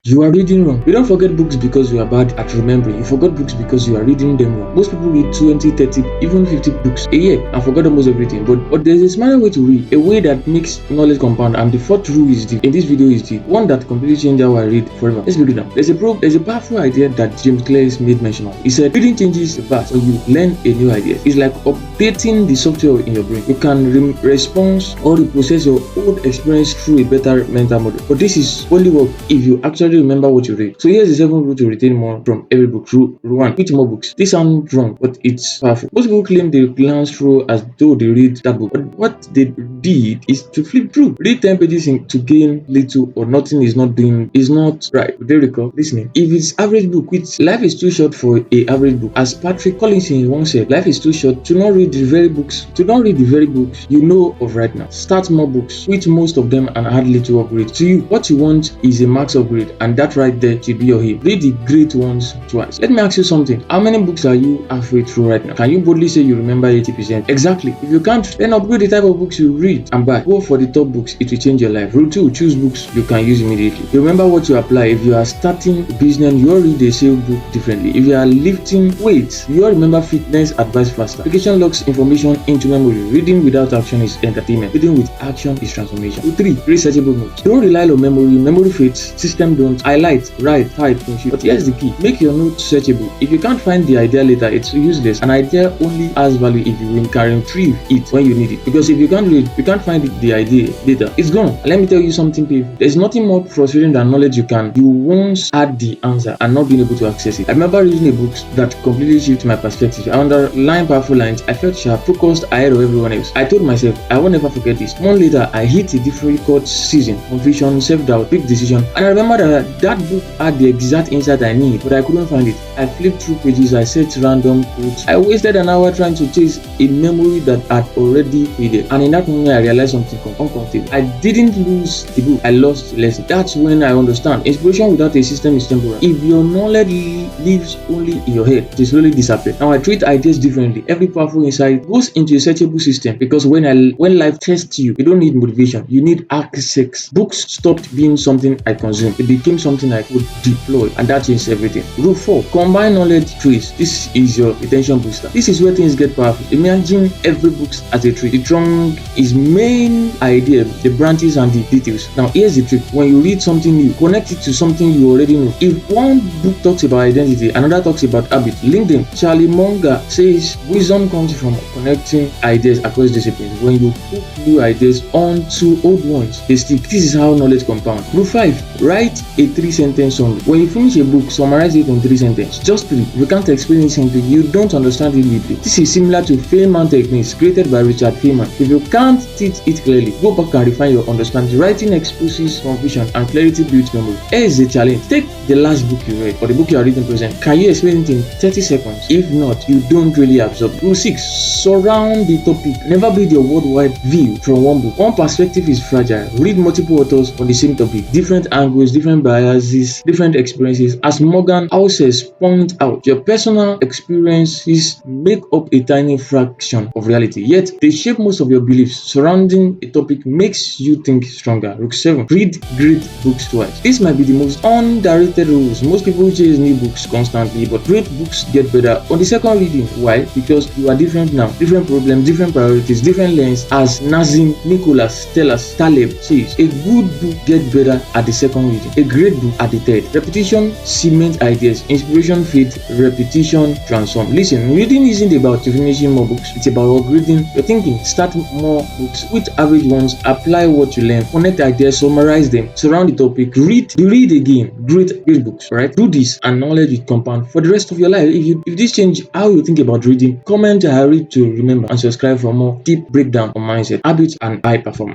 You are reading wrong. You don't forget books because you are bad at remembering. You forgot books because you are reading them wrong. Most people read 20, 30, even 50 books a year and forget almost everything. But there's a smarter way to read, a way that makes knowledge compound. And the fourth rule in this video is the one that completely changed how I read forever. Let's break it down. There's a powerful idea that James Clear made mention of. He said, reading changes fast when you learn a new idea. It's like updating the software in your brain. You can respond or reprocess your old experience through a better mental model. But this is only work if you actually remember what you read. So here's the 7 rule to retain more from every book. Rule 1: read more books. This sounds wrong, but it's powerful. Most people claim they glance through as though they read that book, but what they did is to flip through. Read 10 pages to gain little or nothing is not right. Would they recall listening? If it's average book, which life is too short for a average book. As Patrick Collison once said, life is too short to not read the very books you know of right now. Start more books, read most of them and add little upgrade. To you, what you want is a max upgrade, and that right there should be your aim. Read the great ones twice. Let me ask you something. How many books are you halfway through right now? Can you boldly say you remember 80%? Exactly. If you can't, then upgrade the type of books you read and buy. Go for the top books. It will change your life. Rule 2: choose books you can use immediately. You remember what you apply. If you are starting a business, you will read a sales book differently. If you are lifting weights, you will remember fitness advice faster. Application locks information into memory. Reading without action is entertainment. Reading with action is transformation. Rule 3: create searchable notes. Don't rely on memory. Memory fades. System don't. Highlight, write, type, confuse. But here's the key: make your notes searchable. If you can't find the idea later, it's useless. An idea only has value if you can retrieve it when you need it. Because if you can't find the idea later, it's gone. And let me tell you something, people. There's nothing more frustrating than knowledge you once had the answer and not being able to access it. I remember reading a book that completely shifted my perspective. I underlined powerful lines. I felt sharp, focused ahead of everyone else. I told myself I will never forget this. Months later, I hit a difficult season, confusion, self-doubt, big decision, and I remember that book had the exact insight I need, but I couldn't find it. I flipped through pages, I set random quotes. I wasted an hour trying to chase a memory that had already faded. And in that moment, I realized something uncomfortable. I didn't lose the book, I lost the lesson. That's when I understand. Inspiration without a system is temporary. If your knowledge lives only in your head, it slowly disappears. Now I treat ideas differently. Every powerful insight goes into a searchable system, because when life tests you, you don't need motivation, you need access. Books stopped being something I consumed. It became something I could deploy, and that changed everything. Rule 4: combine knowledge trees. This is your retention booster. This is where things get powerful. Imagine every book as a tree. The trunk is main idea, the branches and the details. Now here's the trick: when you read something new, connect it to something you already know. If one book talks about identity, another talks about habit, link them. Charlie Munger says wisdom comes from connecting ideas across disciplines. When you put new ideas onto old ones, they stick. This is how knowledge compounds. Rule 5: write a 3-sentence summary. When you finish a book, summarize it in 3 sentences. Just 3. If you can't explain it simply, you don't understand it deeply. This is similar to Feynman techniques created by Richard Feynman. If you can't teach it clearly, go back and refine your understanding. Writing exposes confusion and clarity builds memory. Here is a challenge: take the last book you read or the book you are reading present. Can you explain it in 30 seconds? If not, you don't really absorb. Rule 6: surround the topic. Never build your worldwide view from one book. One perspective is fragile. Read multiple authors on the same topic, different angles, different biases, different experiences. As Morgan Housel point out, your personal experiences make up a tiny fraction of reality, yet they shape most of your beliefs. Surrounding a topic makes you think stronger. Rule 7: read great books twice. This might be the most underrated rules. Most people chase new books constantly, but great books get better on the second reading. Why? Because you are different now. Different problems, different priorities, different lens. As Nazim Nicholas Taleb says, a good book gets better at the second reading, a great book at the third. Repetition cements ideas, inspiration fades, repetition transforms. Listen, reading isn't about finishing more books, it's about upgrading your thinking. Start more books with average ones, apply what you learn, connect ideas, summarize them, surround the topic, read again. Great books, right? Do this and knowledge will compound for the rest of your life. If this change how you think about reading, comment I read to remember, and subscribe for more deep breakdown on mindset, habits, and high performance.